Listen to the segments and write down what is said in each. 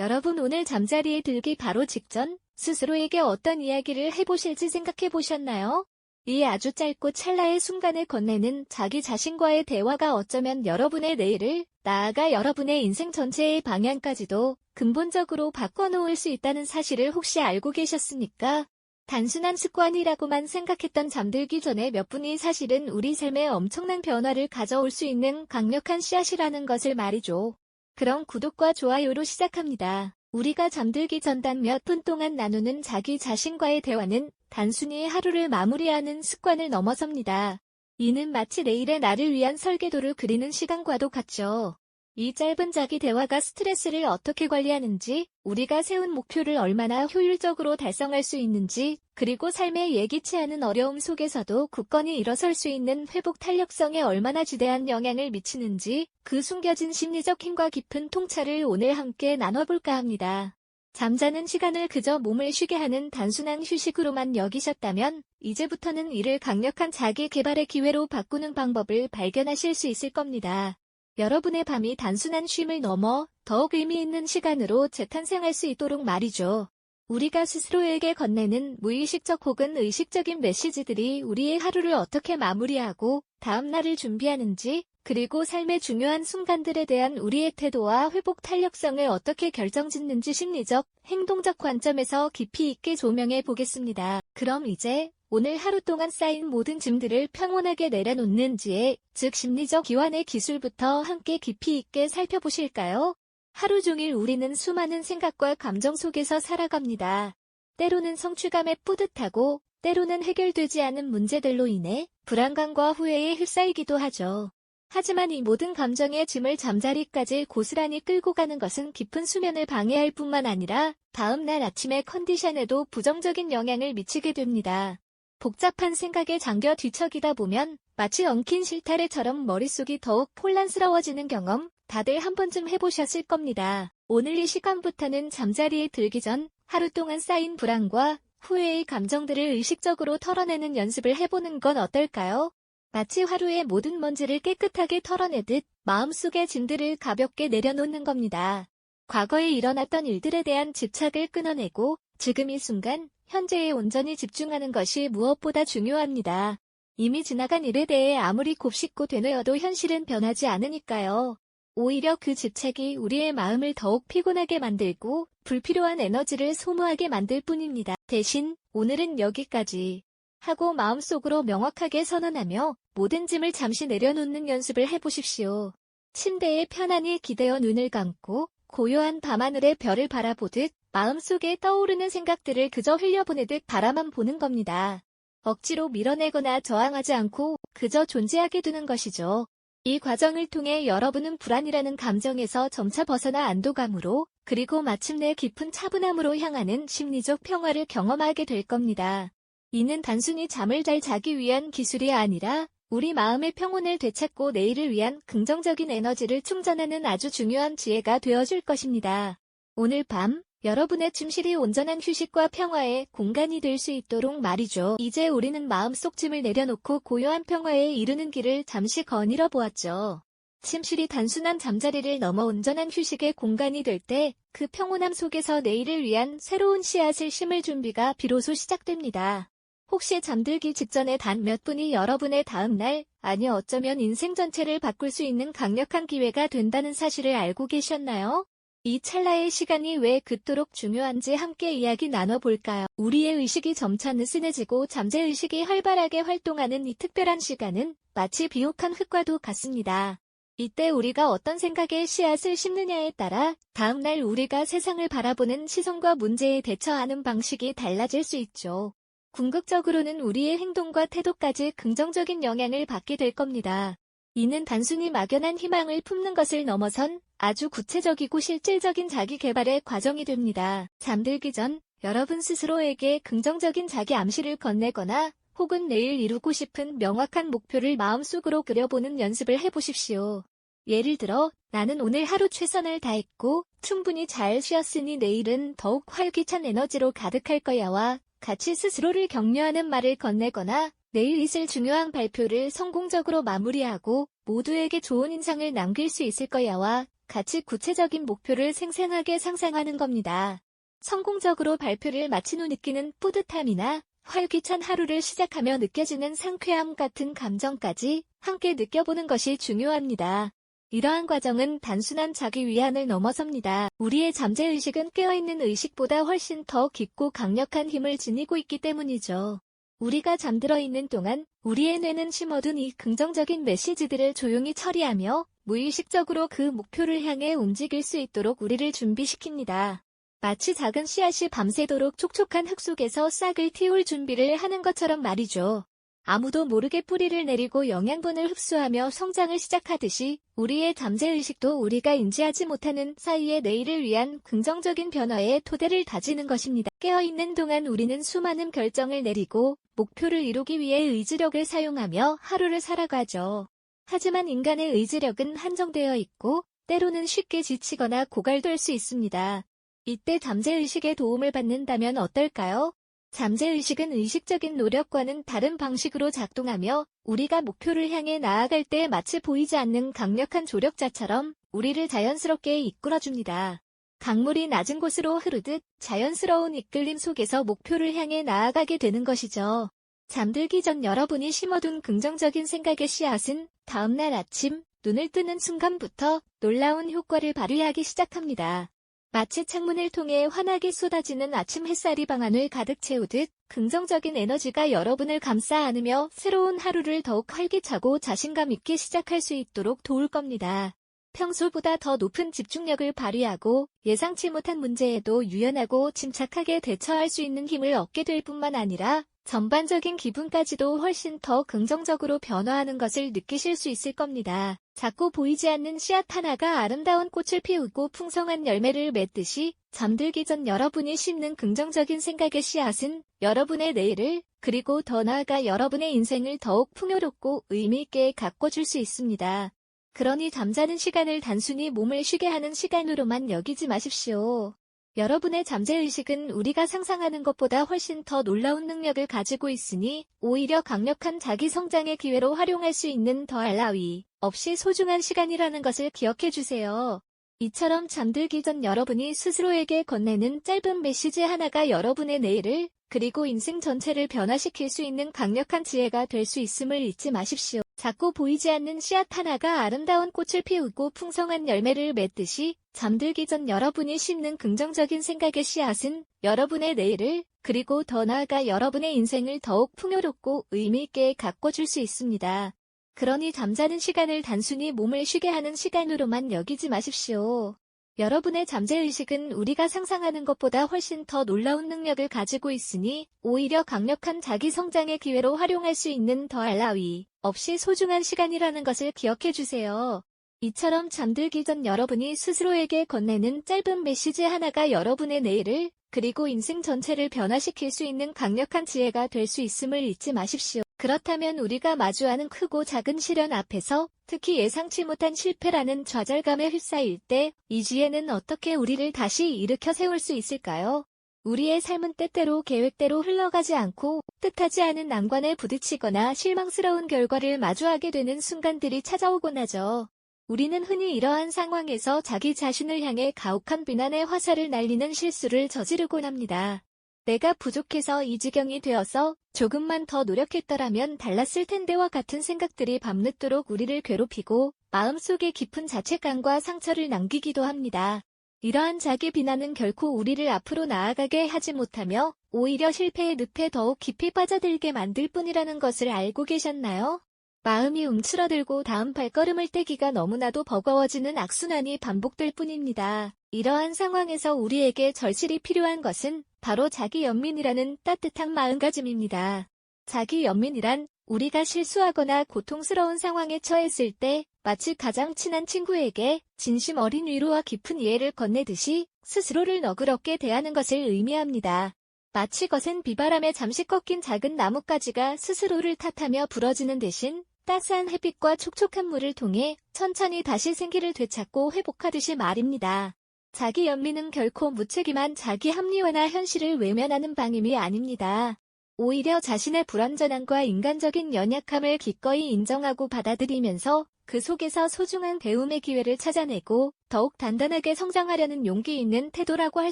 여러분 오늘 잠자리에 들기 바로 직전 스스로에게 어떤 이야기를 해보실지 생각해 보셨나요? 이 아주 짧고 찰나의 순간을 건네는 자기 자신과의 대화가 어쩌면 여러분의 내일을, 나아가 여러분의 인생 전체의 방향까지도 근본적으로 바꿔놓을 수 있다는 사실을 혹시 알고 계셨습니까? 단순한 습관이라고만 생각했던 잠들기 전에 몇 분이 사실은 우리 삶에 엄청난 변화를 가져올 수 있는 강력한 씨앗이라는 것을 말이죠. 그럼 구독과 좋아요로 시작합니다. 우리가 잠들기 전 단 몇 분 동안 나누는 자기 자신과의 대화는 단순히 하루를 마무리하는 습관을 넘어섭니다. 이는 마치 내일의 나를 위한 설계도를 그리는 시간과도 같죠. 이 짧은 자기 대화가 스트레스를 어떻게 관리하는지, 우리가 세운 목표를 얼마나 효율적으로 달성할 수 있는지, 그리고 삶의 예기치 않은 어려움 속에서도 굳건히 일어설 수 있는 회복 탄력성에 얼마나 지대한 영향을 미치는지, 그 숨겨진 심리적 힘과 깊은 통찰을 오늘 함께 나눠볼까 합니다. 잠자는 시간을 그저 몸을 쉬게 하는 단순한 휴식으로만 여기셨다면, 이제부터는 이를 강력한 자기 개발의 기회로 바꾸는 방법을 발견하실 수 있을 겁니다. 여러분의 밤이 단순한 쉼을 넘어 더욱 의미 있는 시간으로 재탄생할 수 있도록 말이죠. 우리가 스스로에게 건네는 무의식적 혹은 의식적인 메시지들이 우리의 하루를 어떻게 마무리하고 다음 날을 준비하는지, 그리고 삶의 중요한 순간들에 대한 우리의 태도와 회복 탄력성을 어떻게 결정짓는지 심리적, 행동적 관점에서 깊이 있게 조명해 보겠습니다. 그럼 이제 오늘 하루 동안 쌓인 모든 짐들을 평온하게 내려놓는지에, 즉 심리적 이완의 기술부터 함께 깊이 있게 살펴보실까요? 하루 종일 우리는 수많은 생각과 감정 속에서 살아갑니다. 때로는 성취감에 뿌듯하고, 때로는 해결되지 않은 문제들로 인해 불안감과 후회에 휩싸이기도 하죠. 하지만 이 모든 감정의 짐을 잠자리까지 고스란히 끌고 가는 것은 깊은 수면을 방해할 뿐만 아니라 다음 날 아침의 컨디션에도 부정적인 영향을 미치게 됩니다. 복잡한 생각에 잠겨 뒤척이다 보면 마치 엉킨 실타래처럼 머릿속이 더욱 혼란스러워지는 경험, 다들 한 번쯤 해보셨을 겁니다. 오늘 이 시간부터는 잠자리에 들기 전 하루 동안 쌓인 불안과 후회의 감정들을 의식적으로 털어내는 연습을 해보는 건 어떨까요? 마치 하루의 모든 먼지를 깨끗하게 털어내듯 마음속의 짐들을 가볍게 내려놓는 겁니다. 과거에 일어났던 일들에 대한 집착을 끊어내고 지금 이 순간, 현재에 온전히 집중하는 것이 무엇보다 중요합니다. 이미 지나간 일에 대해 아무리 곱씹고 되뇌어도 현실은 변하지 않으니까요. 오히려 그 집착이 우리의 마음을 더욱 피곤하게 만들고 불필요한 에너지를 소모하게 만들 뿐입니다. 대신 오늘은 여기까지 하고 마음속으로 명확하게 선언하며 모든 짐을 잠시 내려놓는 연습을 해보십시오. 침대에 편안히 기대어 눈을 감고 고요한 밤하늘의 별을 바라보듯 마음속에 떠오르는 생각들을 그저 흘려보내듯 바라만 보는 겁니다. 억지로 밀어내거나 저항하지 않고 그저 존재하게 두는 것이죠. 이 과정을 통해 여러분은 불안이라는 감정에서 점차 벗어나 안도감으로, 그리고 마침내 깊은 차분함으로 향하는 심리적 평화를 경험하게 될 겁니다. 이는 단순히 잠을 잘 자기 위한 기술이 아니라 우리 마음의 평온을 되찾고 내일을 위한 긍정적인 에너지를 충전하는 아주 중요한 지혜가 되어줄 것입니다. 오늘 밤, 여러분의 침실이 온전한 휴식과 평화의 공간이 될 수 있도록 말이죠. 이제 우리는 마음속 짐을 내려놓고 고요한 평화에 이르는 길을 잠시 거닐어 보았죠. 침실이 단순한 잠자리를 넘어 온전한 휴식의 공간이 될 때, 그 평온함 속에서 내일을 위한 새로운 씨앗을 심을 준비가 비로소 시작됩니다. 혹시 잠들기 직전에 단 몇 분이 여러분의 다음 날, 아니 어쩌면 인생 전체를 바꿀 수 있는 강력한 기회가 된다는 사실을 알고 계셨나요? 이 찰나의 시간이 왜 그토록 중요한지 함께 이야기 나눠볼까요? 우리의 의식이 점차 느슨해지고 잠재의식이 활발하게 활동하는 이 특별한 시간은 마치 비옥한 흙과도 같습니다. 이때 우리가 어떤 생각의 씨앗을 심느냐에 따라 다음날 우리가 세상을 바라보는 시선과 문제에 대처하는 방식이 달라질 수 있죠. 궁극적으로는 우리의 행동과 태도까지 긍정적인 영향을 받게 될 겁니다. 이는 단순히 막연한 희망을 품는 것을 넘어선 아주 구체적이고 실질적인 자기 개발의 과정이 됩니다. 잠들기 전 여러분 스스로에게 긍정적인 자기 암시를 건네거나 혹은 내일 이루고 싶은 명확한 목표를 마음속으로 그려보는 연습을 해보십시오. 예를 들어, 나는 오늘 하루 최선을 다했고 충분히 잘 쉬었으니 내일은 더욱 활기찬 에너지로 가득할 거야와 같이 스스로를 격려하는 말을 건네거나 내일 있을 중요한 발표를 성공적으로 마무리하고 모두에게 좋은 인상을 남길 수 있을 거야와 같이 구체적인 목표를 생생하게 상상하는 겁니다. 성공적으로 발표를 마친 후 느끼는 뿌듯함이나 활기찬 하루를 시작하며 느껴지는 상쾌함 같은 감정까지 함께 느껴보는 것이 중요합니다. 이러한 과정은 단순한 자기 위안을 넘어섭니다. 우리의 잠재의식은 깨어있는 의식보다 훨씬 더 깊고 강력한 힘을 지니고 있기 때문이죠. 우리가 잠들어 있는 동안 우리의 뇌는 심어둔 이 긍정적인 메시지들을 조용히 처리하며 무의식적으로 그 목표를 향해 움직일 수 있도록 우리를 준비시킵니다. 마치 작은 씨앗이 밤새도록 촉촉한 흙 속에서 싹을 틔울 준비를 하는 것처럼 말이죠. 아무도 모르게 뿌리를 내리고 영양분을 흡수하며 성장을 시작하듯이 우리의 잠재의식도 우리가 인지하지 못하는 사이에 내일을 위한 긍정적인 변화의 토대를 다지는 것입니다. 깨어있는 동안 우리는 수많은 결정을 내리고 목표를 이루기 위해 의지력을 사용하며 하루를 살아가죠. 하지만 인간의 의지력은 한정되어 있고 때로는 쉽게 지치거나 고갈될 수 있습니다. 이때 잠재의식의 도움을 받는다면 어떨까요? 잠재의식은 의식적인 노력과는 다른 방식으로 작동하며 우리가 목표를 향해 나아갈 때 마치 보이지 않는 강력한 조력자처럼 우리를 자연스럽게 이끌어줍니다. 강물이 낮은 곳으로 흐르듯 자연스러운 이끌림 속에서 목표를 향해 나아가게 되는 것이죠. 잠들기 전 여러분이 심어둔 긍정적인 생각의 씨앗은 다음날 아침 눈을 뜨는 순간부터 놀라운 효과를 발휘하기 시작합니다. 마치 창문을 통해 환하게 쏟아지는 아침 햇살이 방 안을 가득 채우듯 긍정적인 에너지가 여러분을 감싸 안으며 새로운 하루를 더욱 활기차고 자신감 있게 시작할 수 있도록 도울 겁니다. 평소보다 더 높은 집중력을 발휘하고 예상치 못한 문제에도 유연하고 침착하게 대처할 수 있는 힘을 얻게 될 뿐만 아니라 전반적인 기분까지도 훨씬 더 긍정적으로 변화하는 것을 느끼실 수 있을 겁니다. 작고 보이지 않는 씨앗 하나가 아름다운 꽃을 피우고 풍성한 열매를 맺듯이 잠들기 전 여러분이 심는 긍정적인 생각의 씨앗은 여러분의 내일을 그리고 더 나아가 여러분의 인생을 더욱 풍요롭고 의미있게 가꿔줄 수 있습니다. 그러니 잠자는 시간을 단순히 몸을 쉬게 하는 시간으로만 여기지 마십시오. 여러분의 잠재의식은 우리가 상상하는 것보다 훨씬 더 놀라운 능력을 가지고 있으니 오히려 강력한 자기 성장의 기회로 활용할 수 있는 더할 나위 없이 소중한 시간이라는 것을 기억해 주세요. 이처럼 잠들기 전 여러분이 스스로에게 건네는 짧은 메시지 하나가 여러분의 내일을 그리고 인생 전체를 변화시킬 수 있는 강력한 지혜가 될 수 있음을 잊지 마십시오. 작고 보이지 않는 씨앗 하나가 아름다운 꽃을 피우고 풍성한 열매를 맺듯이 잠들기 전 여러분이 심는 긍정적인 생각의 씨앗은 여러분의 내일을 그리고 더 나아가 여러분의 인생을 더욱 풍요롭고 의미있게 가꿔줄 수 있습니다. 그러니 잠자는 시간을 단순히 몸을 쉬게 하는 시간으로만 여기지 마십시오. 여러분의 잠재의식은 우리가 상상하는 것보다 훨씬 더 놀라운 능력을 가지고 있으니 오히려 강력한 자기 성장의 기회로 활용할 수 있는 더할 나위 없이 소중한 시간이라는 것을 기억해 주세요. 이처럼 잠들기 전 여러분이 스스로에게 건네는 짧은 메시지 하나가 여러분의 내일을 그리고 인생 전체를 변화시킬 수 있는 강력한 지혜가 될 수 있음을 잊지 마십시오. 그렇다면 우리가 마주하는 크고 작은 시련 앞에서 특히 예상치 못한 실패라는 좌절감에 휩싸일 때 이 지혜는 어떻게 우리를 다시 일으켜 세울 수 있을까요? 우리의 삶은 때때로 계획대로 흘러가지 않고 뜻하지 않은 난관에 부딪히거나 실망스러운 결과를 마주하게 되는 순간들이 찾아오곤 하죠. 우리는 흔히 이러한 상황에서 자기 자신을 향해 가혹한 비난의 화살을 날리는 실수를 저지르곤 합니다. 내가 부족해서 이 지경이 되어서 조금만 더 노력했더라면 달랐을 텐데와 같은 생각들이 밤늦도록 우리를 괴롭히고 마음속에 깊은 자책감과 상처를 남기기도 합니다. 이러한 자기 비난은 결코 우리를 앞으로 나아가게 하지 못하며 오히려 실패의 늪에 더욱 깊이 빠져들게 만들 뿐이라는 것을 알고 계셨나요? 마음이 움츠러들고 다음 발걸음을 떼기가 너무나도 버거워지는 악순환이 반복될 뿐입니다. 이러한 상황에서 우리에게 절실히 필요한 것은 바로 자기 연민이라는 따뜻한 마음가짐입니다. 자기 연민이란 우리가 실수하거나 고통스러운 상황에 처했을 때 마치 가장 친한 친구에게 진심 어린 위로와 깊은 이해를 건네듯이 스스로를 너그럽게 대하는 것을 의미합니다. 마치 거센 비바람에 잠시 꺾인 작은 나뭇가지가 스스로를 탓하며 부러지는 대신 따스한 햇빛과 촉촉한 물을 통해 천천히 다시 생기를 되찾고 회복하듯이 말입니다. 자기 연민은 결코 무책임한 자기 합리화나 현실을 외면하는 방임이 아닙니다. 오히려 자신의 불완전함과 인간적인 연약함을 기꺼이 인정하고 받아들이면서 그 속에서 소중한 배움의 기회를 찾아내고 더욱 단단하게 성장하려는 용기 있는 태도라고 할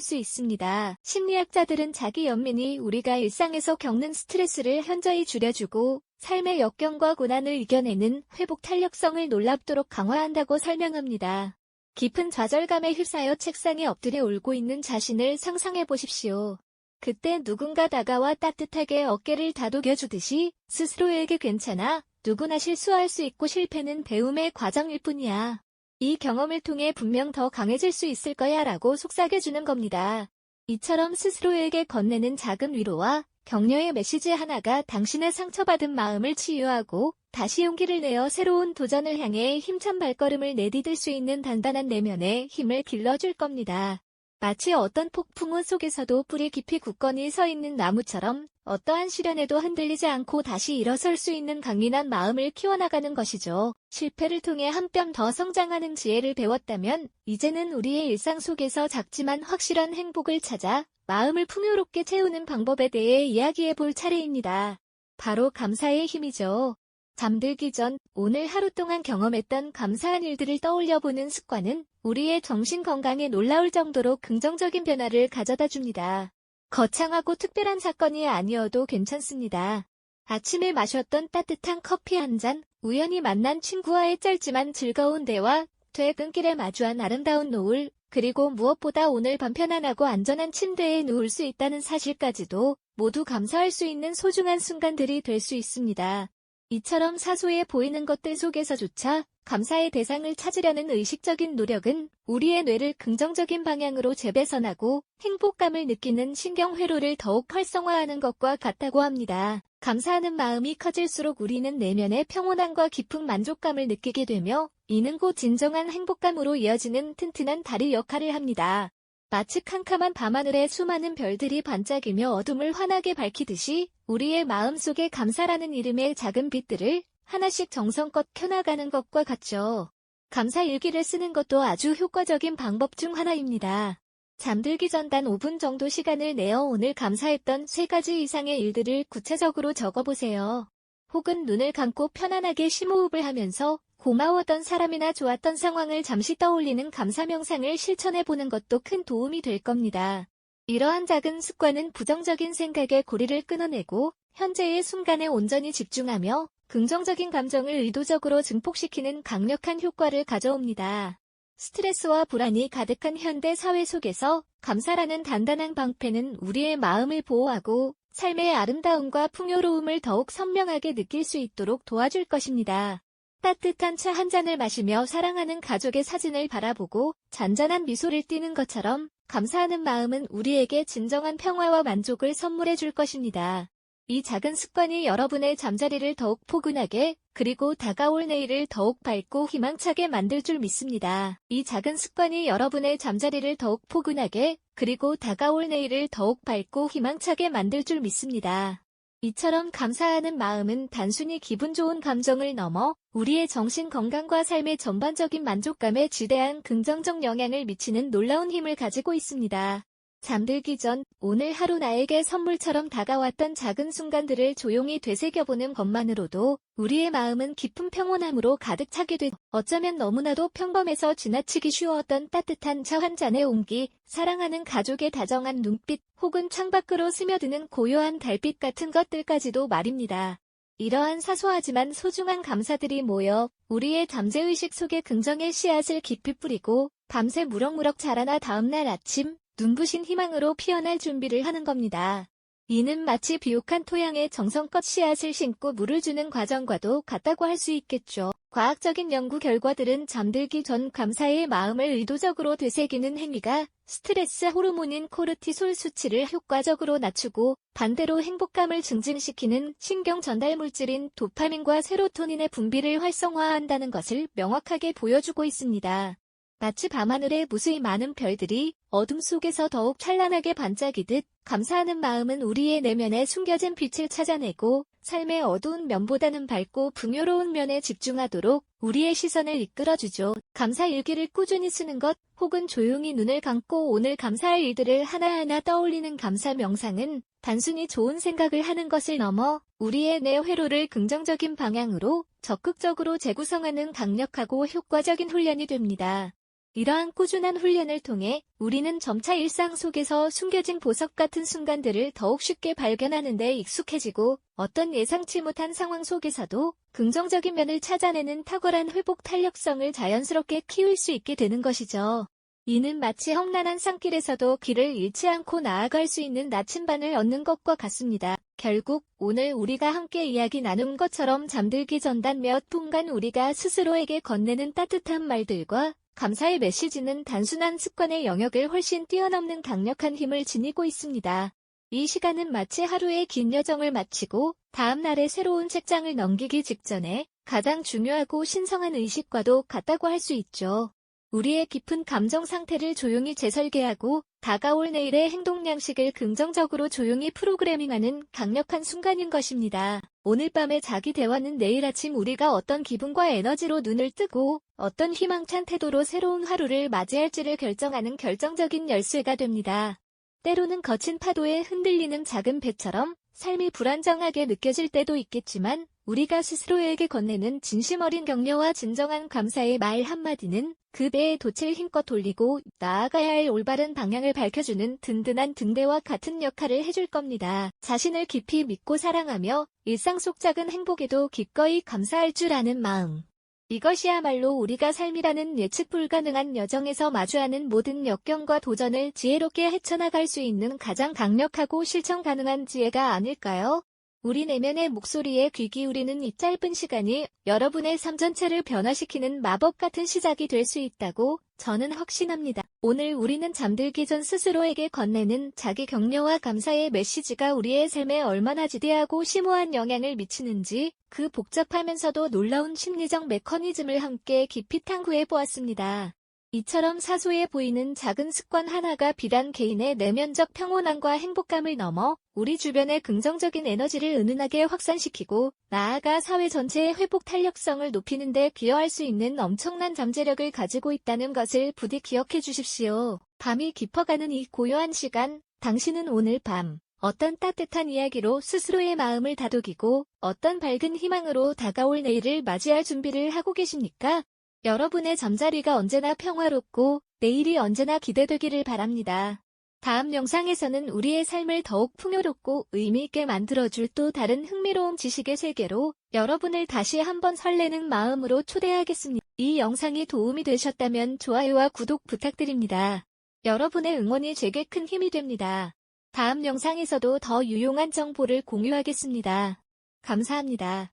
수 있습니다. 심리학자들은 자기 연민이 우리가 일상에서 겪는 스트레스를 현저히 줄여주고 삶의 역경과 고난을 이겨내는 회복 탄력성을 놀랍도록 강화한다고 설명합니다. 깊은 좌절감에 휩싸여 책상에 엎드려 울고 있는 자신을 상상해 보십시오. 그때 누군가 다가와 따뜻하게 어깨를 다독여주듯이 스스로에게 괜찮아, 누구나 실수할 수 있고 실패는 배움의 과정일 뿐이야. 이 경험을 통해 분명 더 강해질 수 있을 거야 라고 속삭여주는 겁니다. 이처럼 스스로에게 건네는 작은 위로와 격려의 메시지 하나가 당신의 상처받은 마음을 치유하고 다시 용기를 내어 새로운 도전을 향해 힘찬 발걸음을 내디딜 수 있는 단단한 내면의 힘을 길러줄 겁니다. 마치 어떤 폭풍우 속에서도 뿌리 깊이 굳건히 서 있는 나무처럼 어떠한 시련에도 흔들리지 않고 다시 일어설 수 있는 강인한 마음을 키워나가는 것이죠. 실패를 통해 한 뼘 더 성장하는 지혜를 배웠다면 이제는 우리의 일상 속에서 작지만 확실한 행복을 찾아 마음을 풍요롭게 채우는 방법에 대해 이야기해 볼 차례입니다. 바로 감사의 힘이죠. 잠들기 전 오늘 하루 동안 경험했던 감사한 일들을 떠올려보는 습관은 우리의 정신 건강에 놀라울 정도로 긍정적인 변화를 가져다 줍니다. 거창하고 특별한 사건이 아니어도 괜찮습니다. 아침에 마셨던 따뜻한 커피 한 잔, 우연히 만난 친구와의 짧지만 즐거운 대화, 퇴근길에 마주한 아름다운 노을, 그리고 무엇보다 오늘 밤 편안하고 안전한 침대에 누울 수 있다는 사실까지도 모두 감사할 수 있는 소중한 순간들이 될 수 있습니다. 이처럼 사소해 보이는 것들 속에서조차 감사의 대상을 찾으려는 의식적인 노력은 우리의 뇌를 긍정적인 방향으로 재배선하고 행복감을 느끼는 신경회로를 더욱 활성화하는 것과 같다고 합니다. 감사하는 마음이 커질수록 우리는 내면의 평온함과 깊은 만족감을 느끼게 되며 이는 곧 진정한 행복감으로 이어지는 튼튼한 다리 역할을 합니다. 마치 캄캄한 밤하늘에 수많은 별들이 반짝이며 어둠을 환하게 밝히듯이 우리의 마음속에 감사라는 이름의 작은 빛들을 하나씩 정성껏 켜나가는 것과 같죠. 감사 일기를 쓰는 것도 아주 효과적인 방법 중 하나입니다. 잠들기 전 단 5분 정도 시간을 내어 오늘 감사했던 3가지 이상의 일들을 구체적으로 적어보세요. 혹은 눈을 감고 편안하게 심호흡을 하면서 고마웠던 사람이나 좋았던 상황을 잠시 떠올리는 감사 명상을 실천해보는 것도 큰 도움이 될 겁니다. 이러한 작은 습관은 부정적인 생각의 고리를 끊어내고 현재의 순간에 온전히 집중하며 긍정적인 감정을 의도적으로 증폭시키는 강력한 효과를 가져옵니다. 스트레스와 불안이 가득한 현대 사회 속에서 감사라는 단단한 방패는 우리의 마음을 보호하고 삶의 아름다움과 풍요로움을 더욱 선명하게 느낄 수 있도록 도와줄 것입니다. 따뜻한 차 한 잔을 마시며 사랑하는 가족의 사진을 바라보고 잔잔한 미소를 띠는 것처럼 감사하는 마음은 우리에게 진정한 평화와 만족을 선물해 줄 것입니다. 이 작은 습관이 여러분의 잠자리를 더욱 포근하게 그리고 다가올 내일을 더욱 밝고 희망차게 만들 줄 믿습니다. 이 작은 습관이 여러분의 잠자리를 더욱 포근하게 그리고 다가올 내일을 더욱 밝고 희망차게 만들 줄 믿습니다. 이처럼 감사하는 마음은 단순히 기분 좋은 감정을 넘어 우리의 정신 건강과 삶의 전반적인 만족감에 지대한 긍정적 영향을 미치는 놀라운 힘을 가지고 있습니다. 잠들기 전 오늘 하루 나에게 선물처럼 다가왔던 작은 순간들을 조용히 되새겨보는 것만으로도 우리의 마음은 깊은 평온함으로 가득 차게 돼 어쩌면 너무나도 평범해서 지나치기 쉬웠던 따뜻한 차 한 잔의 온기, 사랑하는 가족의 다정한 눈빛, 혹은 창밖으로 스며드는 고요한 달빛 같은 것들까지도 말입니다. 이러한 사소하지만 소중한 감사들이 모여 우리의 잠재의식 속에 긍정의 씨앗을 깊이 뿌리고 밤새 무럭무럭 자라나 다음날 아침 눈부신 희망으로 피어날 준비를 하는 겁니다. 이는 마치 비옥한 토양에 정성껏 씨앗을 심고 물을 주는 과정과도 같다고 할 수 있겠죠. 과학적인 연구 결과들은 잠들기 전 감사의 마음을 의도적으로 되새기는 행위가 스트레스 호르몬인 코르티솔 수치를 효과적으로 낮추고 반대로 행복감을 증진시키는 신경 전달 물질인 도파민과 세로토닌의 분비를 활성화한다는 것을 명확하게 보여주고 있습니다. 마치 밤하늘에 무수히 많은 별들이 어둠 속에서 더욱 찬란하게 반짝이듯 감사하는 마음은 우리의 내면에 숨겨진 빛을 찾아내고 삶의 어두운 면보다는 밝고 풍요로운 면에 집중하도록 우리의 시선을 이끌어주죠. 감사 일기를 꾸준히 쓰는 것 혹은 조용히 눈을 감고 오늘 감사할 일들을 하나하나 떠올리는 감사 명상은 단순히 좋은 생각을 하는 것을 넘어 우리의 뇌 회로를 긍정적인 방향으로 적극적으로 재구성하는 강력하고 효과적인 훈련이 됩니다. 이러한 꾸준한 훈련을 통해 우리는 점차 일상 속에서 숨겨진 보석 같은 순간들을 더욱 쉽게 발견하는 데 익숙해지고 어떤 예상치 못한 상황 속에서도 긍정적인 면을 찾아내는 탁월한 회복 탄력성을 자연스럽게 키울 수 있게 되는 것이죠. 이는 마치 험난한 산길에서도 길을 잃지 않고 나아갈 수 있는 나침반을 얻는 것과 같습니다. 결국 오늘 우리가 함께 이야기 나눈 것처럼 잠들기 전 단 몇 분간 우리가 스스로에게 건네는 따뜻한 말들과 감사의 메시지는 단순한 습관의 영역을 훨씬 뛰어넘는 강력한 힘을 지니고 있습니다. 이 시간은 마치 하루의 긴 여정을 마치고 다음 날의 새로운 책장을 넘기기 직전에 가장 중요하고 신성한 의식과도 같다고 할 수 있죠. 우리의 깊은 감정 상태를 조용히 재설계하고 다가올 내일의 행동 양식을 긍정적으로 조용히 프로그래밍하는 강력한 순간인 것입니다. 오늘 밤의 자기 대화는 내일 아침 우리가 어떤 기분과 에너지로 눈을 뜨고 어떤 희망찬 태도로 새로운 하루를 맞이할지를 결정하는 결정적인 열쇠가 됩니다. 때로는 거친 파도에 흔들리는 작은 배처럼 삶이 불안정하게 느껴질 때도 있겠지만 우리가 스스로에게 건네는 진심 어린 격려와 진정한 감사의 말 한마디는 그 배에 돛을 힘껏 돌리고 나아가야 할 올바른 방향을 밝혀주는 든든한 등대와 같은 역할을 해줄 겁니다. 자신을 깊이 믿고 사랑하며 일상 속 작은 행복에도 기꺼이 감사할 줄 아는 마음. 이것이야말로 우리가 삶이라는 예측 불가능한 여정에서 마주하는 모든 역경과 도전을 지혜롭게 헤쳐나갈 수 있는 가장 강력하고 실천 가능한 지혜가 아닐까요? 우리 내면의 목소리에 귀 기울이는 이 짧은 시간이 여러분의 삶 전체를 변화시키는 마법 같은 시작이 될 수 있다고 저는 확신합니다. 오늘 우리는 잠들기 전 스스로에게 건네는 자기 격려와 감사의 메시지가 우리의 삶에 얼마나 지대하고 심오한 영향을 미치는지 그 복잡하면서도 놀라운 심리적 메커니즘을 함께 깊이 탐구해 보았습니다. 이처럼 사소해 보이는 작은 습관 하나가 비단 개인의 내면적 평온함과 행복감을 넘어 우리 주변의 긍정적인 에너지를 은은하게 확산시키고 나아가 사회 전체의 회복 탄력성을 높이는 데 기여할 수 있는 엄청난 잠재력을 가지고 있다는 것을 부디 기억해 주십시오. 밤이 깊어가는 이 고요한 시간, 당신은 오늘 밤 어떤 따뜻한 이야기로 스스로의 마음을 다독이고 어떤 밝은 희망으로 다가올 내일을 맞이할 준비를 하고 계십니까? 여러분의 잠자리가 언제나 평화롭고 내일이 언제나 기대되기를 바랍니다. 다음 영상에서는 우리의 삶을 더욱 풍요롭고 의미있게 만들어줄 또 다른 흥미로운 지식의 세계로 여러분을 다시 한번 설레는 마음으로 초대하겠습니다. 이 영상이 도움이 되셨다면 좋아요와 구독 부탁드립니다. 여러분의 응원이 제게 큰 힘이 됩니다. 다음 영상에서도 더 유용한 정보를 공유하겠습니다. 감사합니다.